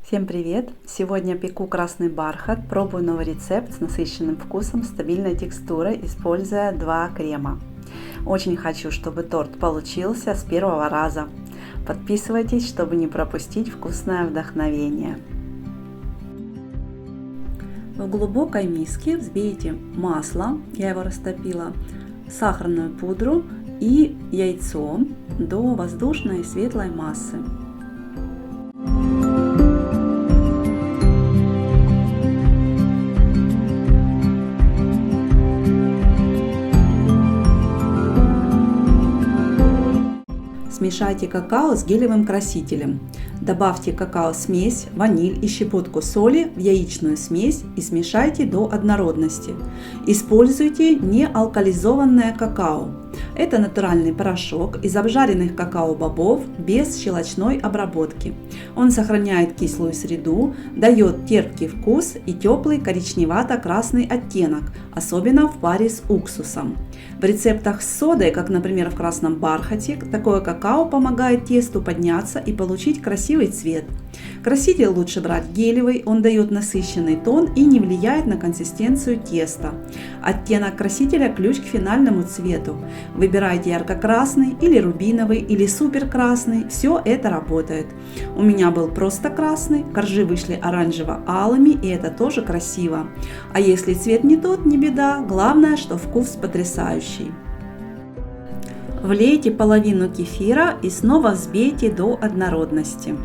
Всем привет! Сегодня пеку красный бархат, пробую новый рецепт с насыщенным вкусом, стабильной текстурой, используя 2 крема. Очень хочу, чтобы торт получился с первого раза. Подписывайтесь, чтобы не пропустить вкусное вдохновение. В глубокой миске взбейте масло, я его растопила, сахарную пудру и яйцо до воздушной светлой массы. Смешайте какао с гелевым красителем. Добавьте какао-смесь, ваниль и щепотку соли в яичную смесь и смешайте до однородности. Используйте неалкализованное какао. Это натуральный порошок из обжаренных какао-бобов без щелочной обработки. Он сохраняет кислую среду, дает терпкий вкус и теплый коричневато-красный оттенок, особенно в паре с уксусом. В рецептах с содой, как, например, в красном бархате, такое какао помогает тесту подняться и получить красивый цвет. Краситель лучше брать гелевый, он дает насыщенный тон и не влияет на консистенцию теста. Оттенок красителя – ключ к финальному цвету. Выбирайте ярко-красный или рубиновый или супер-красный, все это работает. У меня был просто красный, коржи вышли оранжево-алыми, и это тоже красиво. А если цвет не тот, не беда, главное, что вкус потрясающий. Влейте половину кефира и снова взбейте до однородности.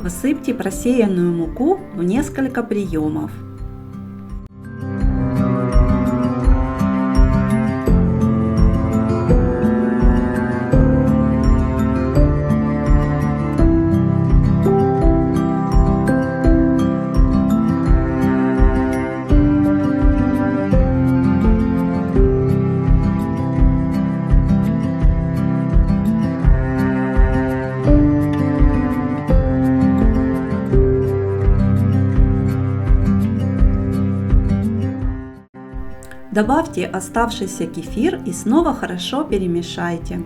Всыпьте просеянную муку в несколько приемов. Добавьте оставшийся кефир и снова хорошо перемешайте.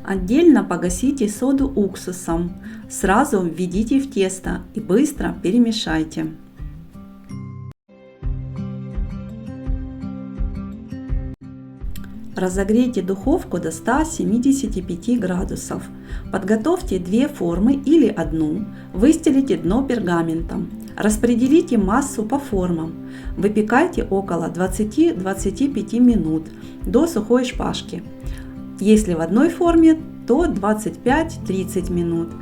Отдельно погасите соду уксусом, сразу введите в тесто и быстро перемешайте. Разогрейте духовку до 175 градусов. Подготовьте 2 формы или одну, выстелите дно пергаментом. Распределите массу по формам. Выпекайте около 20-25 минут до сухой шпажки. Если в одной форме, то 25-30 минут.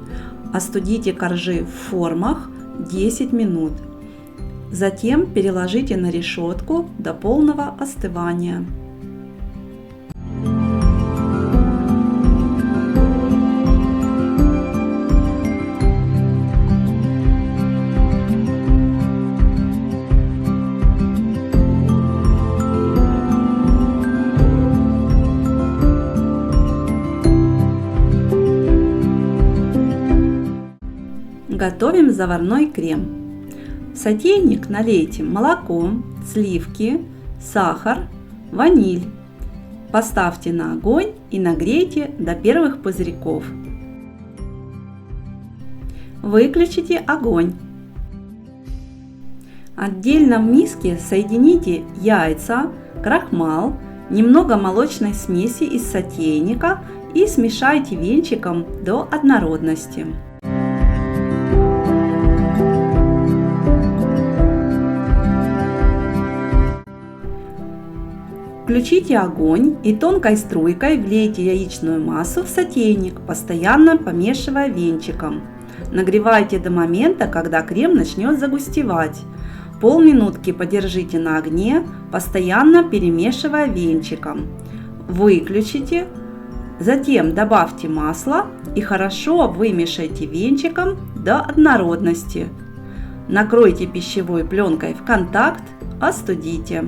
Остудите коржи в формах 10 минут. Затем переложите на решетку до полного остывания. Готовим заварной крем. В сотейник налейте молоко, сливки, сахар, ваниль. Поставьте на огонь и нагрейте до первых пузырьков. Выключите огонь. Отдельно в миске соедините яйца, крахмал, немного молочной смеси из сотейника и смешайте венчиком до однородности. Включите огонь и тонкой струйкой влейте яичную массу в сотейник, постоянно помешивая венчиком. Нагревайте до момента, когда крем начнет загустевать. Полминутки подержите на огне, постоянно перемешивая венчиком. Выключите, затем добавьте масло и хорошо вымешайте венчиком до однородности. Накройте пищевой пленкой в контакт, остудите.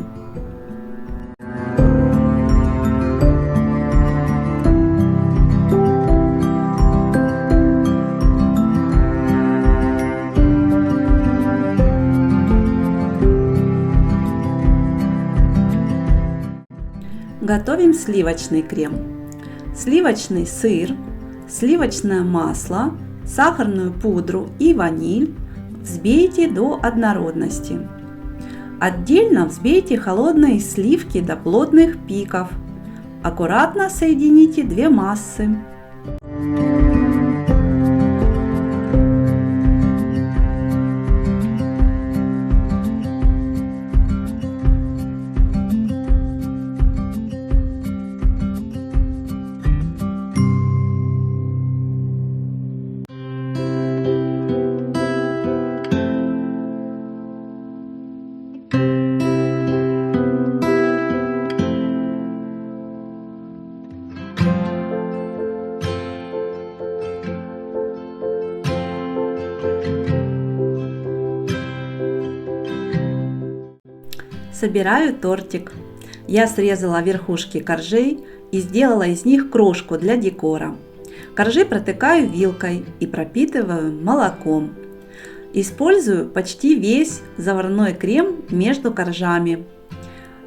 Готовим сливочный крем. Сливочный сыр, сливочное масло, сахарную пудру и ваниль взбейте до однородности. Отдельно взбейте холодные сливки до плотных пиков. Аккуратно соедините две массы. Собираю тортик. Я срезала верхушки коржей и сделала из них крошку для декора. Коржи протыкаю вилкой и пропитываю молоком. Использую почти весь заварной крем между коржами.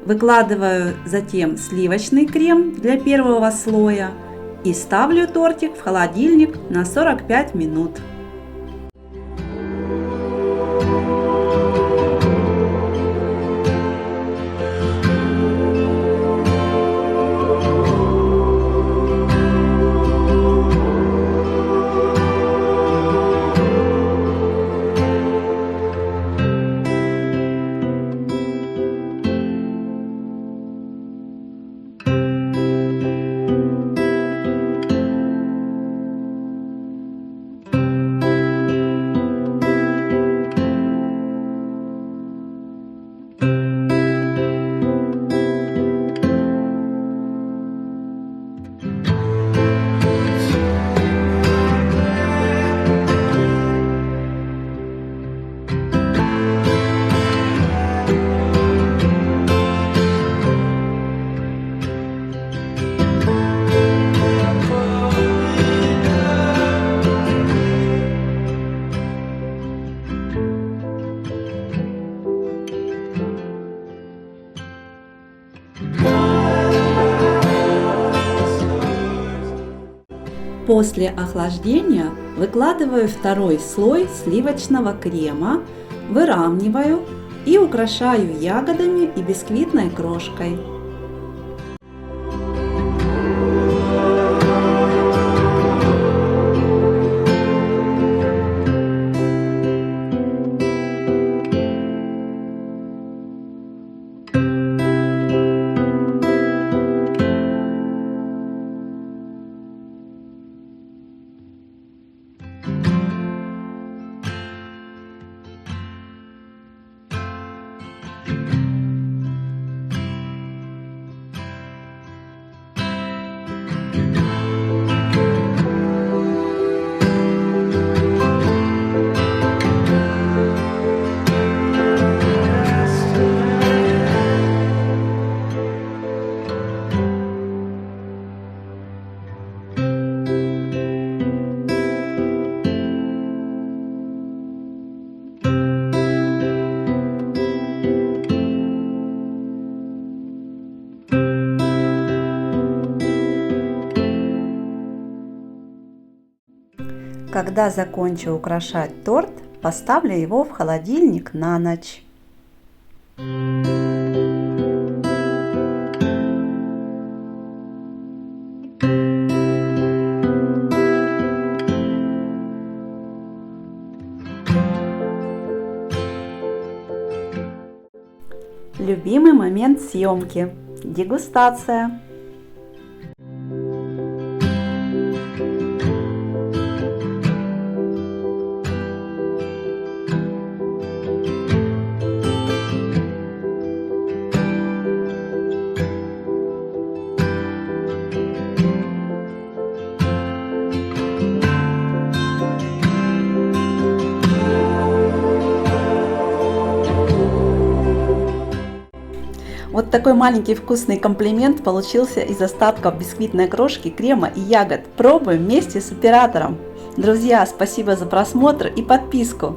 Выкладываю затем сливочный крем для первого слоя и ставлю тортик в холодильник на 45 минут. После охлаждения выкладываю второй слой сливочного крема, выравниваю и украшаю ягодами и бисквитной крошкой. Когда закончу украшать торт, поставлю его в холодильник на ночь. Любимый момент съемки – дегустация. Вот такой маленький вкусный комплимент получился из остатков бисквитной крошки, крема и ягод. Пробуем вместе с оператором. Друзья, спасибо за просмотр и подписку.